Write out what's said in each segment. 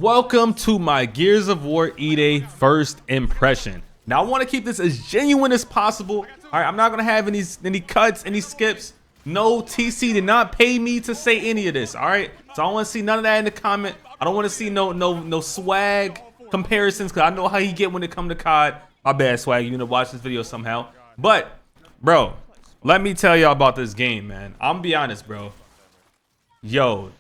Welcome to my Gears of War E-Day first impression. Now I want to keep this as genuine as possible. All right, I'm not gonna have any cuts, any skips. No, TC did not pay me to say any of this. All right, so I don't want to see none of that in the comment. I don't want to see no swag comparisons, because I know how he get when it come to COD. My bad, swag. You need to watch this video somehow. But bro, let me tell y'all about this game, man. I'm gonna be honest, bro. Yo,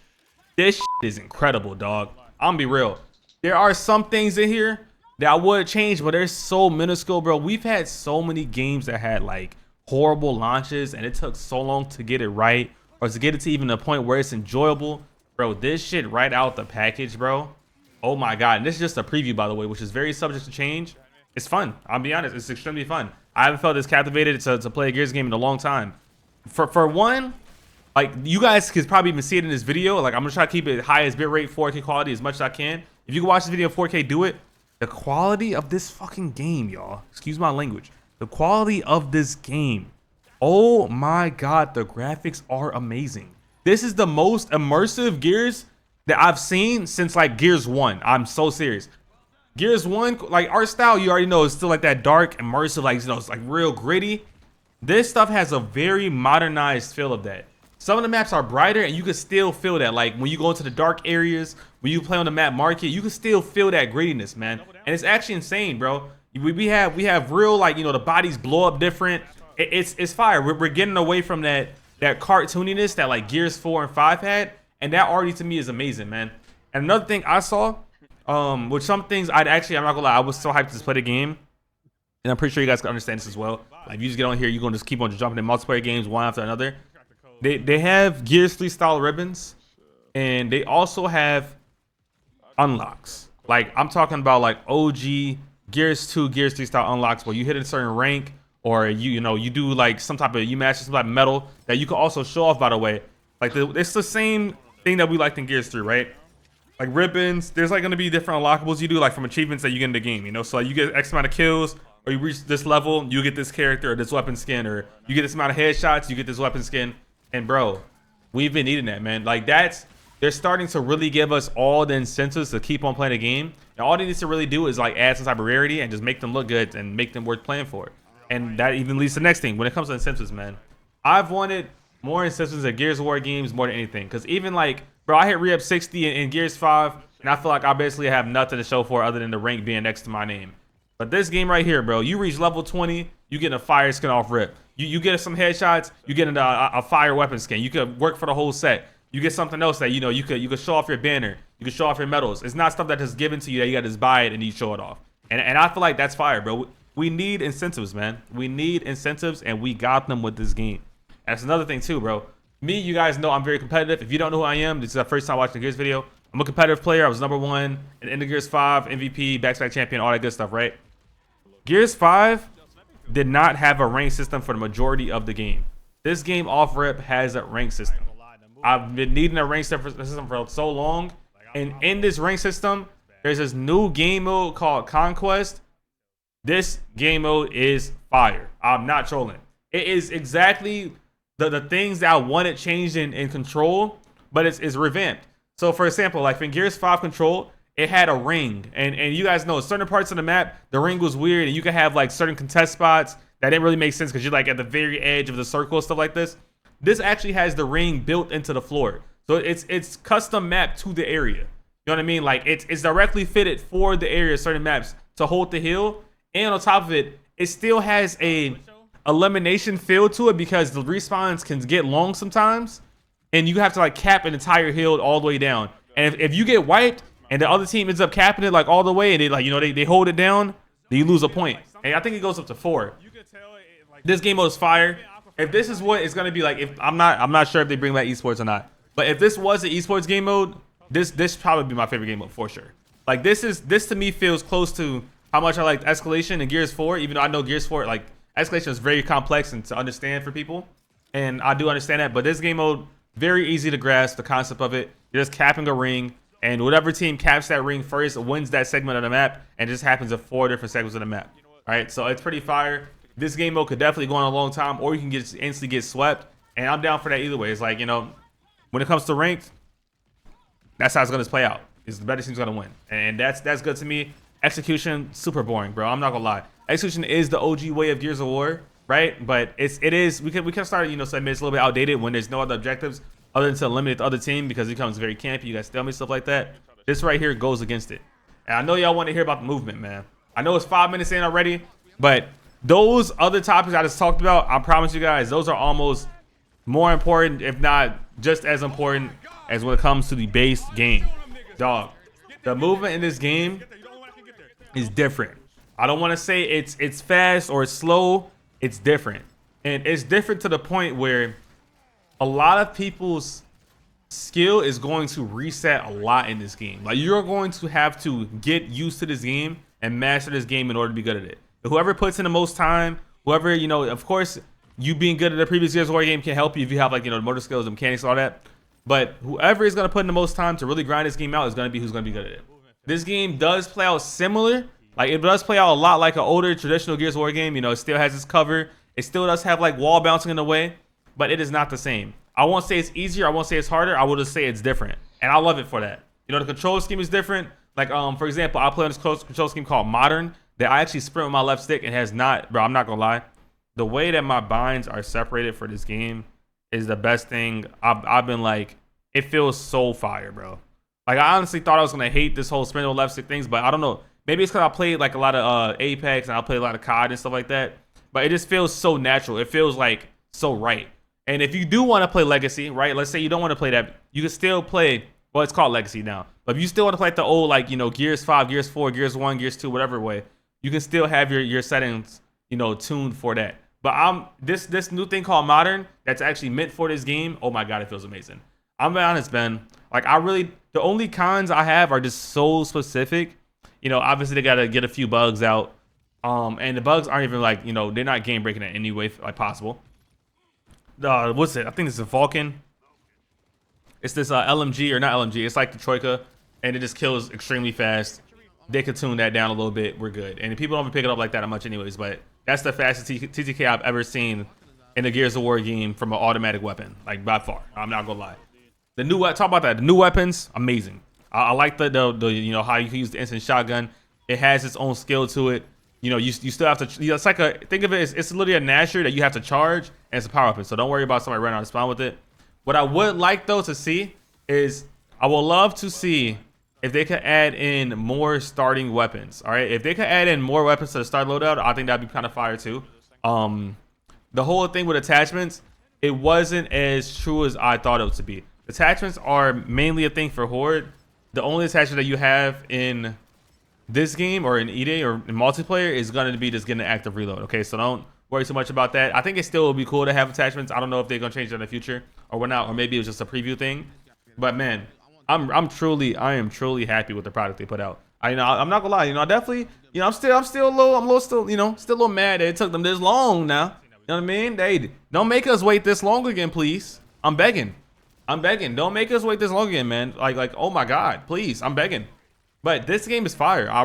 this shit is incredible, dog. I'm gonna be real. There are some things in here that I would change, but they're so minuscule, bro. We've had so many games that had like horrible launches and it took so long to get it right, or to get it to even a point where it's enjoyable. Bro, this shit right out the package, bro. Oh my God. And this is just a preview, by the way, which is very subject to change. It's fun. I'll be honest. It's extremely fun. I haven't felt this captivated to play a Gears game in a long time. For one, like, you guys could probably even see it in this video. Like, I'm gonna try to keep it highest bitrate 4K quality as much as I can. If you can watch this video in 4K, do it. The quality of this fucking game, y'all, excuse my language, the quality of this game, oh my God, the graphics are amazing. This is the most immersive Gears that I've seen since like Gears 1. I'm so serious. Gears 1, like, art style, you already know, is still like that dark, immersive, like, you know, it's like real gritty. This stuff has a very modernized feel of that. Some of the maps are brighter and you can still feel that. Like when you go into the dark areas, when you play on the map market, you can still feel that grittiness, man. And it's actually insane, bro. We have real, like, you know, the bodies blow up different. It's fire. We're getting away from that cartooniness that like Gears 4 and 5 had, and that already to me is amazing, man. And another thing I saw, which some things I'm not gonna lie, I was so hyped to just play the game, and I'm pretty sure you guys can understand this as well. Like, if you just get on here, you're gonna just keep on jumping in multiplayer games one after another. They have Gears 3 style ribbons, and they also have unlocks. Like, I'm talking about like OG Gears 2, Gears 3 style unlocks where you hit a certain rank, or you do like some type of, you match some type of medal that you can also show off, by the way. Like, it's the same thing that we liked in Gears 3, right? Like ribbons, there's like gonna be different unlockables you do, like from achievements that you get in the game, you know? So like, you get X amount of kills, or you reach this level, you get this character or this weapon skin, or you get this amount of headshots, you get this weapon skin. And bro, we've been needing that, man. Like, they're starting to really give us all the incentives to keep on playing the game. And all they need to really do is like add some type of rarity and just make them look good and make them worth playing for. And that even leads to the next thing. When it comes to incentives, man, I've wanted more incentives in Gears of War games more than anything. Because even like, bro, I hit re-up 60 in Gears 5, and I feel like I basically have nothing to show for other than the rank being next to my name. But this game right here, bro, you reach level 20, you get a fire skin off rip. You get some headshots, you get a fire weapon skin. You could work for the whole set. You get something else that, you know, you could show off your banner. You could show off your medals. It's not stuff that is given to you that you got to just buy it and you show it off. And I feel like that's fire, bro. We need incentives, man. We need incentives, and we got them with this game. And that's another thing too, bro. Me, you guys know I'm very competitive. If you don't know who I am, this is the first time watching the Gears video. I'm a competitive player. I was #1 in the Gears 5, MVP, back-to-back champion, all that good stuff, right? Gears 5 did not have a rank system for the majority of the game. This game off rip has a rank system. I've been needing a rank system for so long, and in this rank system, there's this new game mode called Conquest. This game mode is fire. I'm not trolling. It is exactly the things that I wanted changed in Control, but it's revamped. So for example, like in Gears 5 Control, it had a ring, and you guys know certain parts of the map, the ring was weird, and you could have like certain contest spots that didn't really make sense because you're like at the very edge of the circle, stuff like this. This actually has the ring built into the floor, so it's custom mapped to the area. You know what I mean? Like, it's directly fitted for the area, certain maps, to hold the hill. And on top of it, it still has a elimination feel to it because the respawns can get long sometimes, and you have to like cap an entire hill all the way down. And if you get wiped and the other team ends up capping it like all the way, and they like, you know, they hold it down, then you lose a point. And I think it goes up to 4. This game mode is fire. If this is what it's gonna be like, if I'm not sure if they bring back esports or not, but if this was the esports game mode, this probably be my favorite game mode for sure. Like, this to me feels close to how much I liked Escalation in Gears 4, even though I know Gears 4, like, Escalation is very complex and to understand for people, and I do understand that. But this game mode, very easy to grasp the concept of it. You're just capping a ring, and whatever team caps that ring first wins that segment of the map, and it just happens at 4 different segments of the map. All right, so it's pretty fire. This game mode could definitely go on a long time, or you can instantly get swept, and I'm down for that either way. It's like, you know, when it comes to ranked, that's how it's going to play out. is the better team's gonna win, and that's good to me. Execution super boring, bro. I'm not gonna lie. Execution is the OG way of Gears of War, right? But it is we can start, you know, saying it's a little bit outdated when there's no other objectives other than to eliminate the other team because it becomes very campy. You guys stalemate stuff like that. This right here goes against it. And I know y'all want to hear about the movement, man. I know it's 5 minutes in already, but those other topics I just talked about, I promise you guys, those are almost more important, if not just as important, as when it comes to the base game. Dog, the movement in this game is different. I don't want to say it's fast or it's slow. It's different, and it's different to the point where a lot of people's skill is going to reset a lot in this game. Like, you're going to have to get used to this game and master this game in order to be good at it. Whoever puts in the most time, whoever, you know, of course, you being good at the previous Gears of War game can help you if you have, like, you know, the motor skills, the mechanics, all that. But whoever is going to put in the most time to really grind this game out is going to be who's going to be good at it. This game does play out similar. Like, it does play out a lot like an older traditional Gears of War game. You know, it still has its cover. It still does have, like, wall bouncing in the way, but it is not the same. I won't say it's easier. I won't say it's harder. I will just say it's different. And I love it for that. You know, the control scheme is different. Like, for example, I play on this control scheme called Modern that I actually sprint with my left stick and has not, bro, I'm not going to lie. The way that my binds are separated for this game is the best thing. I've been like, it feels so fire, bro. Like, I honestly thought I was going to hate this whole sprint with left stick things, but I don't know. Maybe it's because I played like a lot of Apex and I played a lot of COD and stuff like that. But it just feels so natural. It feels like so right. And if you do want to play Legacy, right? Let's say you don't want to play that. You can still play, well, it's called Legacy now. But if you still want to play like the old, like, you know, Gears 5, Gears 4, Gears 1, Gears 2, whatever way, you can still have your settings, you know, tuned for that. But this new thing called Modern that's actually meant for this game, oh my God, it feels amazing. I'm being honest, Ben. Like, the only cons I have are just so specific. You know, obviously they got to get a few bugs out. And the bugs aren't even like, you know, they're not game breaking in any way like possible. What's it? I think this is a Falcon. It's this LMG, or not LMG. It's like the Troika, and it just kills extremely fast. They could tune that down a little bit. We're good. And people don't even pick it up like that much anyways, but that's the fastest TTK I've ever seen in a Gears of War game from an automatic weapon, like by far. I'm not gonna lie. The new, talk about that. The new weapons, amazing. I like the you know, how you can use the instant shotgun. It has its own skill to it. You know, you still have to, you know, it's like think of it as, it's literally a Nasher that you have to charge, and it's a power weapon. So don't worry about somebody running out of spawn with it. What I would like though to see is, I would love to see if they could add in more starting weapons. All right, if they could add in more weapons to the start loadout, I think that'd be kind of fire too. The whole thing with attachments, it wasn't as true as I thought it was to be. Attachments are mainly a thing for Horde. The only attachment that you have in this game or in E-Day or in multiplayer is going to be just getting an active reload. Okay, so don't worry too much about that. I think it still would be cool to have attachments. I don't know if they're going to change that in the future or whatnot, or maybe it was just a preview thing. But man, I am truly happy with the product they put out. I'm not gonna lie, you know, I definitely, you know, I'm still a little mad that it took them this long now. You know what I mean? They don't make us wait this long again, please. I'm begging. Don't make us wait this long again, man. Like, oh my God, please, I'm begging. But this game is fire. I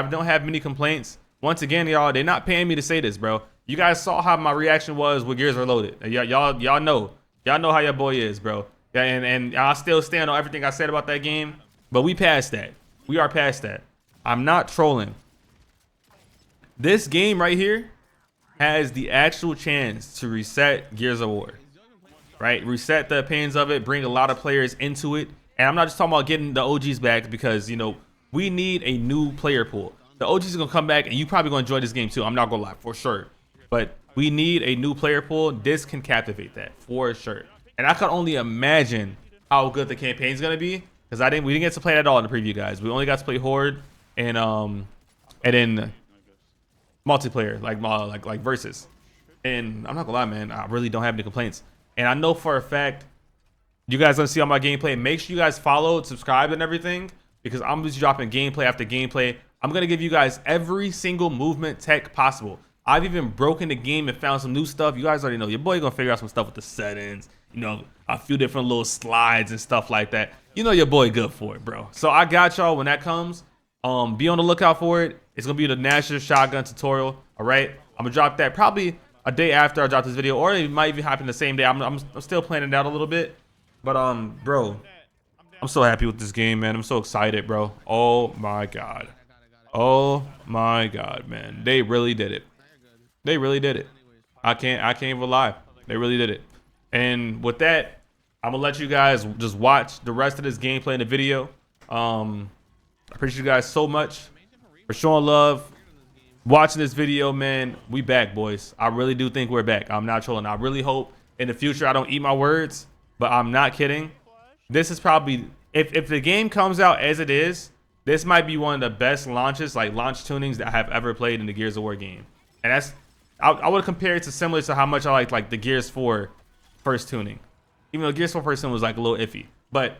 don't have many complaints. Once again, y'all, they're not paying me to say this, bro. You guys saw how my reaction was with Gears Reloaded. Y'all know how your boy is, bro. Yeah, and I still stand on everything I said about that game. But we passed that. We are past that. I'm not trolling. This game right here has the actual chance to reset Gears of War. Right? Reset the opinions of it, bring a lot of players into it. And I'm not just talking about getting the OGs back, because, you know, we need a new player pool. The OGs are going to come back, and you probably going to enjoy this game too. I'm not going to lie, for sure. But we need a new player pool. This can captivate that, for sure. And I can only imagine how good the campaign is going to be, because we didn't get to play that at all in the preview, guys. We only got to play Horde and then multiplayer, like versus. And I'm not gonna lie, man, I really don't have any complaints. And I know for a fact you guys gonna see all my gameplay. Make sure you guys follow, subscribe, and everything, because I'm just dropping gameplay after gameplay. I'm gonna give you guys every single movement tech possible. I've even broken the game and found some new stuff. You guys already know your boy gonna figure out some stuff with the settings, you know, a few different little slides and stuff like that. You know your boy good for it, bro. So I got y'all when that comes. Be on the lookout for it. It's gonna be the Nasher shotgun tutorial. All right, I'm gonna drop that probably a day after I drop this video, or it might even happen the same day. I'm still planning it out a little bit, but bro, I'm so happy with this game, man. I'm so excited, bro. Oh my god. Oh my god, man. They really did it. They really did it. I can't even lie. They really did it. And with that, I'm gonna let you guys just watch the rest of this gameplay in the video. I appreciate you guys so much for showing love, watching this video, man. We back, boys. I really do think we're back. I'm not trolling. I really hope in the future I don't eat my words, but I'm not kidding. This is probably, if the game comes out as it is, this might be one of the best launches, like launch tunings that I have ever played in the Gears of War game. And that's, I would compare it to similar to how much I like the Gears 4 first tuning. Even though Gears 4 first tuning was like a little iffy, but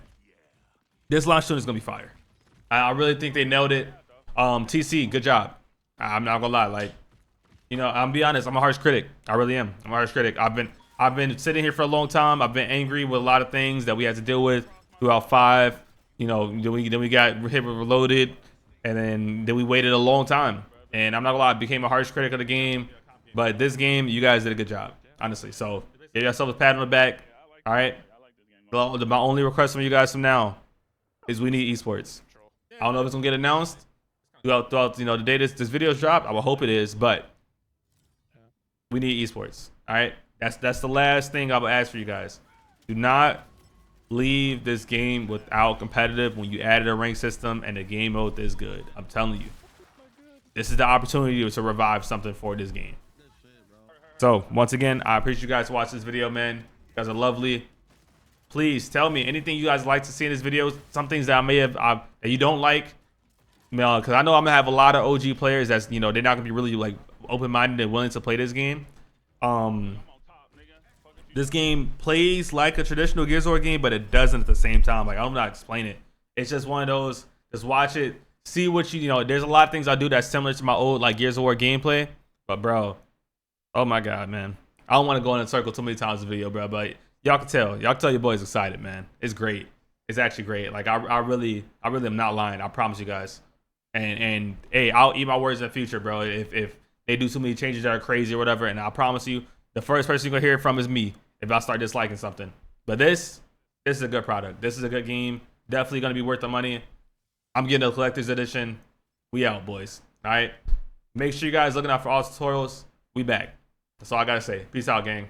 this launch tuning is gonna be fire. I really think they nailed it. TC, good job. I'm not gonna lie, like, you know, I'm be honest, I'm a harsh critic. I really am. I'm a harsh critic. I've been sitting here for a long time. I've been angry with a lot of things that we had to deal with throughout 5. You know, then we got hit with Reloaded, and then we waited a long time. And I'm not gonna lie, I became a harsh critic of the game. But this game, you guys did a good job, honestly. So give yourself a pat on the back. All right. My only request from you guys from now is we need esports. I don't know if it's gonna get announced throughout you know the day this video's dropped. I will hope it is, but we need esports. All right. That's the last thing I will ask for you guys. Do not leave this game without competitive when you added a rank system and the game mode is good. I'm telling you, this is the opportunity to revive something for this game. So once again, I appreciate you guys watching this video, man. You guys are lovely. Please tell me anything you guys like to see in this video. Some things that I may have that you don't like, you know, because I know I'm gonna have a lot of OG players that's, you know, they're not gonna be really like open-minded and willing to play this game. This game plays like a traditional Gears of War game, but it doesn't at the same time. Like, I don't know how to explain it. It's just one of those, just watch it, see what you know, there's a lot of things I do that's similar to my old like Gears of War gameplay. But bro, oh my god, man. I don't want to go in a circle too many times in the video, bro, but y'all can tell your boys excited, man. It's great. It's actually great. Like I really am not lying. I promise you guys. And hey, I'll eat my words in the future, bro. If they do too many changes that are crazy or whatever, and I promise you, the first person you're gonna hear from is me if I start disliking something. But this is a good product. This is a good game. Definitely gonna be worth the money. I'm getting a collector's edition. We out, boys. All right. Make sure you guys looking out for all tutorials. We back. That's all I gotta say. Peace out, gang.